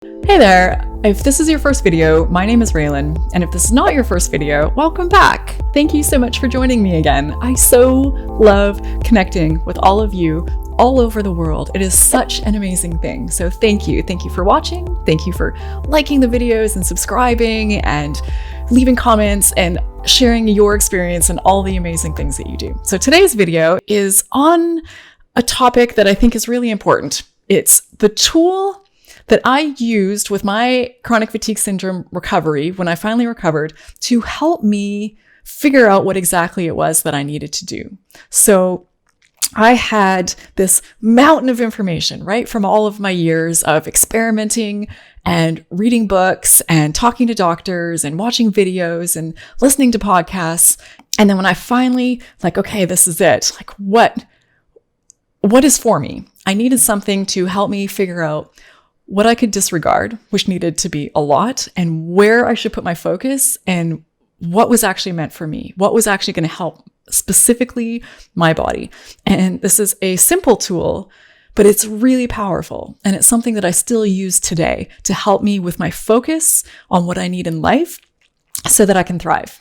Hey there! If this is your first video, my name is Raelyn, and if this is not your first video, welcome back! Thank you so much for joining me again. I so love connecting with all of you all over the world. It is such an amazing thing. So thank you. Thank you for watching. Thank you for liking the videos and subscribing and leaving comments and sharing your experience and all the amazing things that you do. So today's video is on a topic that I think is really important. It's the tool that I used with my chronic fatigue syndrome recovery when I finally recovered to help me figure out what exactly it was that I needed to do. So I had this mountain of information, right, from all of my years of experimenting and reading books and talking to doctors and watching videos and listening to podcasts. And then when I finally okay, this is it. What is for me? I needed something to help me figure out what I could disregard, which needed to be a lot, and where I should put my focus and what was actually meant for me, what was actually going to help specifically my body. And this is a simple tool, but it's really powerful. And it's something that I still use today to help me with my focus on what I need in life so that I can thrive.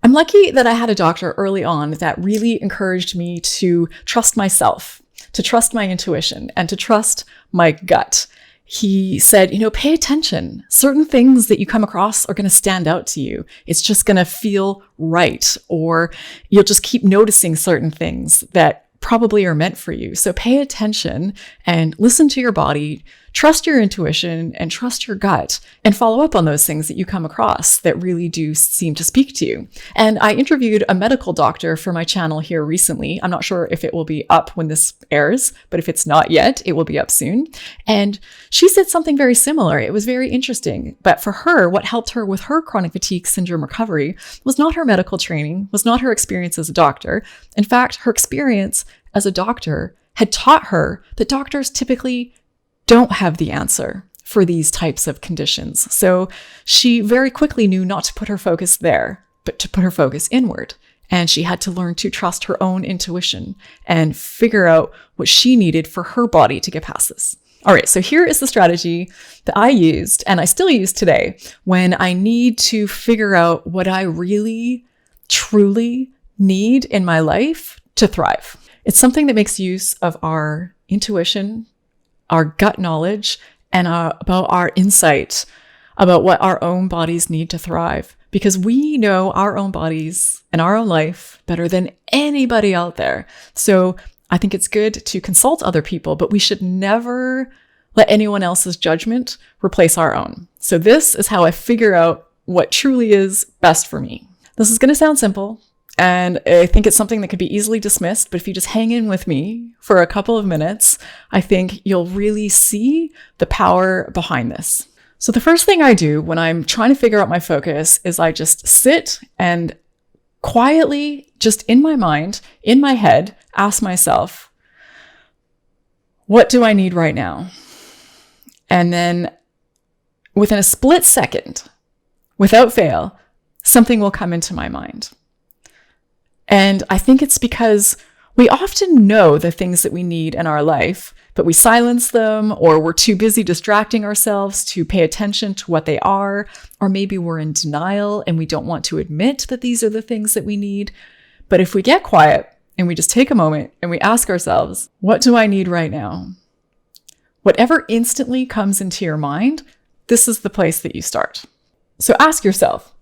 I'm lucky that I had a doctor early on that really encouraged me to trust myself, to trust my intuition, and to trust my gut. He said, pay attention. Certain things that you come across are going to stand out to you. It's just going to feel right, or you'll just keep noticing certain things that probably are meant for you. So pay attention and listen to your body, trust your intuition and trust your gut, and follow up on those things that you come across that really do seem to speak to you. And I interviewed a medical doctor for my channel here recently. I'm not sure if it will be up when this airs, but if it's not yet, it will be up soon. And she said something very similar. It was very interesting. But for her, what helped her with her chronic fatigue syndrome recovery was not her medical training, was not her experience as a doctor. In fact, her experience as a doctor had taught her that doctors typically don't have the answer for these types of conditions. So she very quickly knew not to put her focus there, but to put her focus inward. And she had to learn to trust her own intuition and figure out what she needed for her body to get past this. All right, so here is the strategy that I used and I still use today when I need to figure out what I really, truly need in my life to thrive. It's something that makes use of our intuition, our gut knowledge, and about our insight about what our own bodies need to thrive. Because we know our own bodies and our own life better than anybody out there. So I think it's good to consult other people, but we should never let anyone else's judgment replace our own. So this is how I figure out what truly is best for me. This is going to sound simple, and I think it's something that could be easily dismissed, but if you just hang in with me for a couple of minutes, I think you'll really see the power behind this. So the first thing I do when I'm trying to figure out my focus is I just sit and quietly, just in my mind, in my head, ask myself, what do I need right now? And then within a split second, without fail, something will come into my mind. And I think it's because we often know the things that we need in our life, but we silence them, or we're too busy distracting ourselves to pay attention to what they are, or maybe we're in denial and we don't want to admit that these are the things that we need. But if we get quiet and we just take a moment and we ask ourselves, what do I need right now? Whatever instantly comes into your mind, this is the place that you start. So ask yourself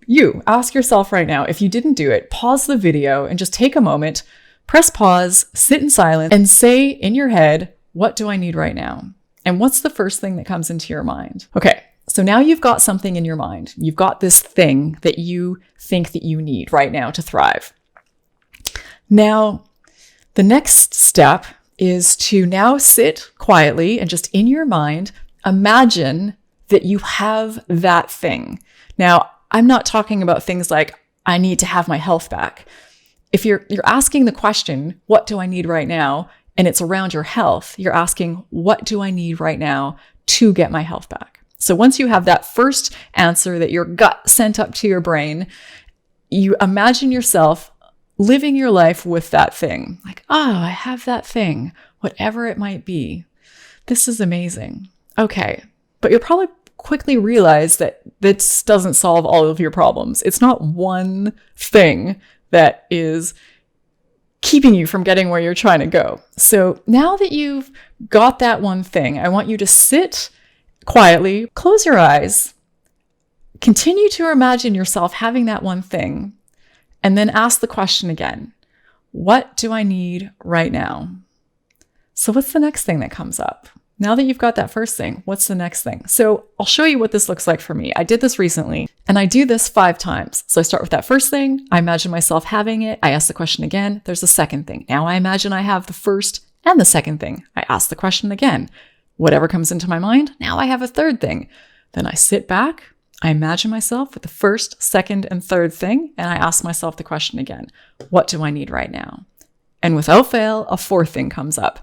right now, if you didn't do it, pause the video and just take a moment, press pause, sit in silence, and say in your head, what do I need right now? And what's the first thing that comes into your mind? Okay, so now you've got something in your mind. You've got this thing that you think that you need right now to thrive. Now, the next step is to now sit quietly and just in your mind, imagine that you have that thing. Now, I'm not talking about things like, I need to have my health back. If you're asking the question, what do I need right now? And it's around your health, you're asking, what do I need right now to get my health back? So once you have that first answer that your gut sent up to your brain, you imagine yourself living your life with that thing. Like, I have that thing, whatever it might be. This is amazing. Okay. But you'll probably quickly realize that this doesn't solve all of your problems. It's not one thing that is keeping you from getting where you're trying to go. So now that you've got that one thing, I want you to sit quietly, close your eyes, continue to imagine yourself having that one thing, and then ask the question again, what do I need right now? So what's the next thing that comes up? Now that you've got that first thing, what's the next thing? So I'll show you what this looks like for me. I did this recently, and I do this 5 times. So I start with that first thing. I imagine myself having it. I ask the question again. There's a second thing. Now I imagine I have the first and the second thing. I ask the question again. Whatever comes into my mind, now I have a third thing. Then I sit back. I imagine myself with the first, second, and third thing, and I ask myself the question again. What do I need right now? And without fail, a fourth thing comes up.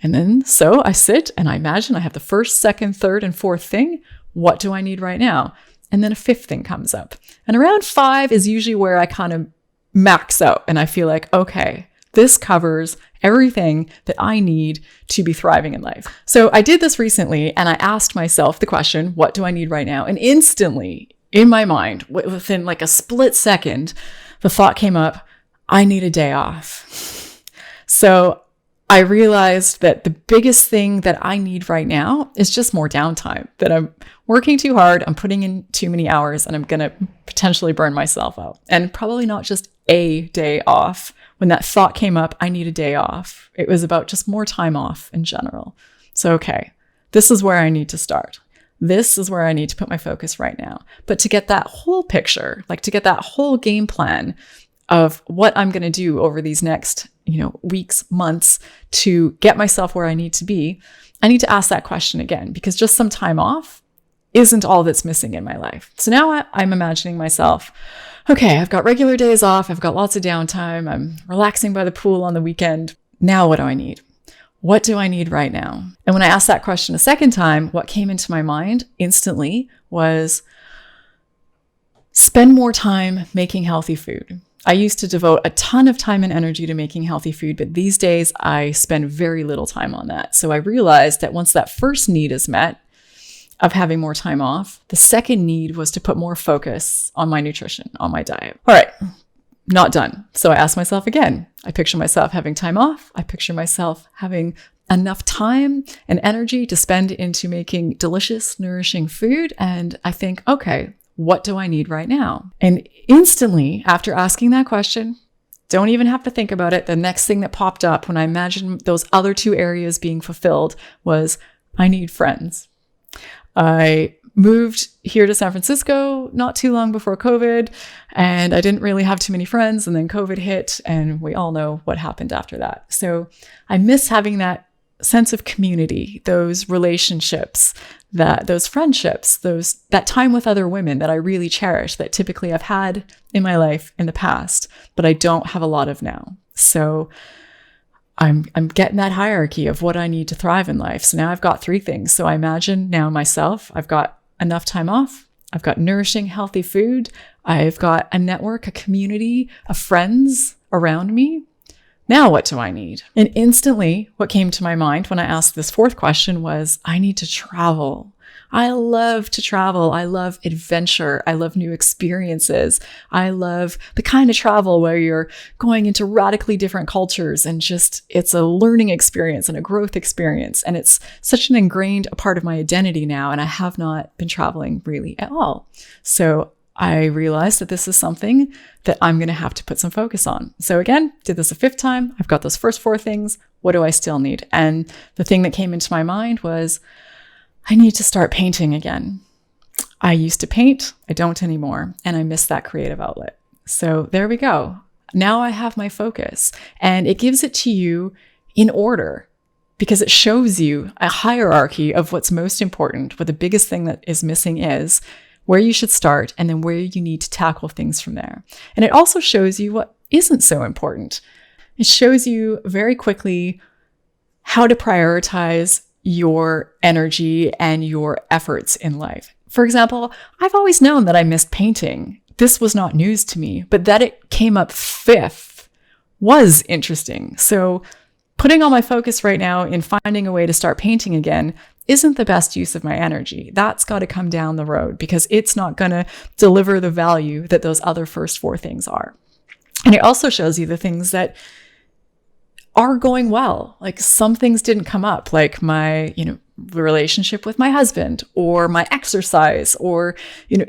And then, so I sit and I imagine I have the first, second, third, and fourth thing. What do I need right now? And then a fifth thing comes up. And around 5 is usually where I kind of max out and I feel like, okay, this covers everything that I need to be thriving in life. So I did this recently and I asked myself the question, what do I need right now? And instantly in my mind, within like a split second, the thought came up, I need a day off. So I realized that the biggest thing that I need right now is just more downtime, that I'm working too hard, I'm putting in too many hours, and I'm going to potentially burn myself out. And probably not just a day off. When that thought came up, I need a day off. It was about just more time off in general. So, okay, this is where I need to start. This is where I need to put my focus right now. But to get that whole picture, like to get that whole game plan of what I'm going to do over these next, weeks, months to get myself where I need to be, I need to ask that question again, because just some time off isn't all that's missing in my life. So now I'm imagining myself, okay, I've got regular days off. I've got lots of downtime. I'm relaxing by the pool on the weekend. Now what do I need? What do I need right now? And when I asked that question a second time, what came into my mind instantly was spend more time making healthy food. I used to devote a ton of time and energy to making healthy food, but these days I spend very little time on that. So I realized that once that first need is met of having more time off, the second need was to put more focus on my nutrition, on my diet. All right, not done. So I asked myself again. I picture myself having time off. I picture myself having enough time and energy to spend into making delicious, nourishing food. And I think, okay, what do I need right now? And instantly, after asking that question, don't even have to think about it. The next thing that popped up when I imagined those other 2 areas being fulfilled was, I need friends. I moved here to San Francisco not too long before COVID, and I didn't really have too many friends. And then COVID hit, and we all know what happened after that. So I miss having that sense of community, those relationships, those friendships, that time with other women that I really cherish, that typically I've had in my life in the past, but I don't have a lot of now. So I'm getting that hierarchy of what I need to thrive in life. So now I've got 3 things. So I imagine now myself, I've got enough time off. I've got nourishing, healthy food. I've got a network, a community of friends around me. Now what do I need? And instantly what came to my mind when I asked this 4th question was, I need to travel. I love to travel. I love adventure. I love new experiences. I love the kind of travel where you're going into radically different cultures and just, it's a learning experience and a growth experience. And it's such an ingrained part of my identity now. And I have not been traveling really at all. So I realized that this is something that I'm going to have to put some focus on. So again, did this a 5th time. I've got those first 4 things. What do I still need? And the thing that came into my mind was, I need to start painting again. I used to paint. I don't anymore. And I miss that creative outlet. So there we go. Now I have my focus, and it gives it to you in order, because it shows you a hierarchy of what's most important, what the biggest thing that is missing is, where you should start, and then where you need to tackle things from there. And it also shows you what isn't so important. It shows you very quickly how to prioritize your energy and your efforts in life. For example, I've always known that I missed painting. This was not news to me, but that it came up 5th was interesting. So putting all my focus right now in finding a way to start painting again isn't the best use of my energy. That's got to come down the road because it's not going to deliver the value that those other first 4 things are. And it also shows you the things that are going well. Like some things didn't come up, like my, relationship with my husband or my exercise or,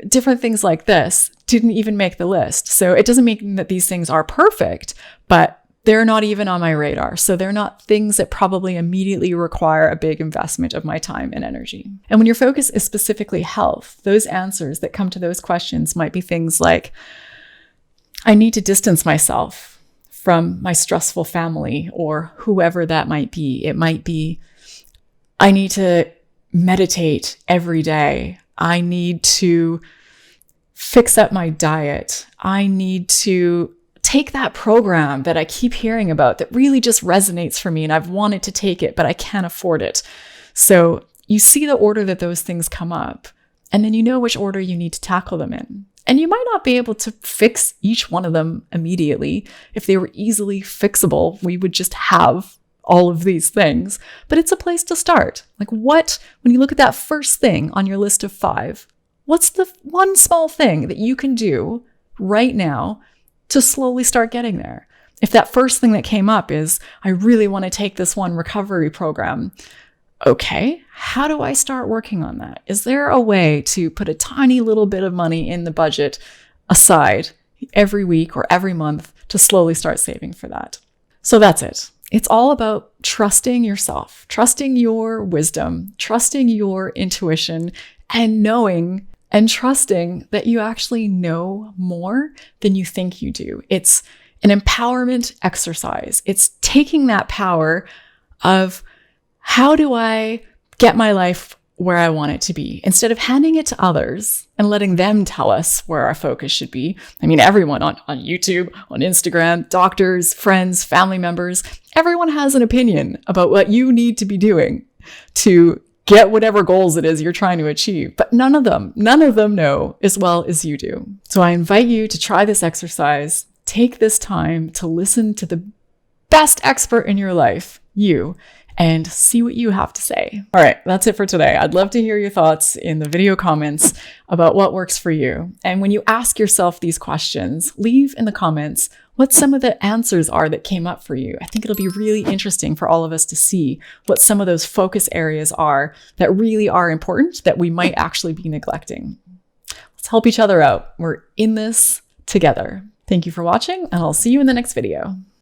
different things like this didn't even make the list. So it doesn't mean that these things are perfect, but they're not even on my radar. So they're not things that probably immediately require a big investment of my time and energy. And when your focus is specifically health, those answers that come to those questions might be things like, I need to distance myself from my stressful family or whoever that might be. It might be, I need to meditate every day. I need to fix up my diet. I need to take that program that I keep hearing about that really just resonates for me and I've wanted to take it, but I can't afford it. So you see the order that those things come up, and then you know which order you need to tackle them in. And you might not be able to fix each one of them immediately. If they were easily fixable, we would just have all of these things, but it's a place to start. Like when you look at that first thing on your list of 5, what's the one small thing that you can do right now to slowly start getting there? If that first thing that came up is, I really want to take this one recovery program. Okay, how do I start working on that? Is there a way to put a tiny little bit of money in the budget aside every week or every month to slowly start saving for that? So that's it. It's all about trusting yourself, trusting your wisdom, trusting your intuition, and knowing and trusting that you actually know more than you think you do. It's an empowerment exercise. It's taking that power of, how do I get my life where I want it to be, instead of handing it to others and letting them tell us where our focus should be. I mean, everyone on YouTube, on Instagram, doctors, friends, family members, everyone has an opinion about what you need to be doing to get whatever goals it is you're trying to achieve, but none of them know as well as you do. So I invite you to try this exercise. Take this time to listen to the best expert in your life, you, and see what you have to say. All right, that's it for today. I'd love to hear your thoughts in the video comments about what works for you. And when you ask yourself these questions, leave in the comments what some of the answers are that came up for you. I think it'll be really interesting for all of us to see what some of those focus areas are that really are important that we might actually be neglecting. Let's help each other out. We're in this together. Thank you for watching, and I'll see you in the next video.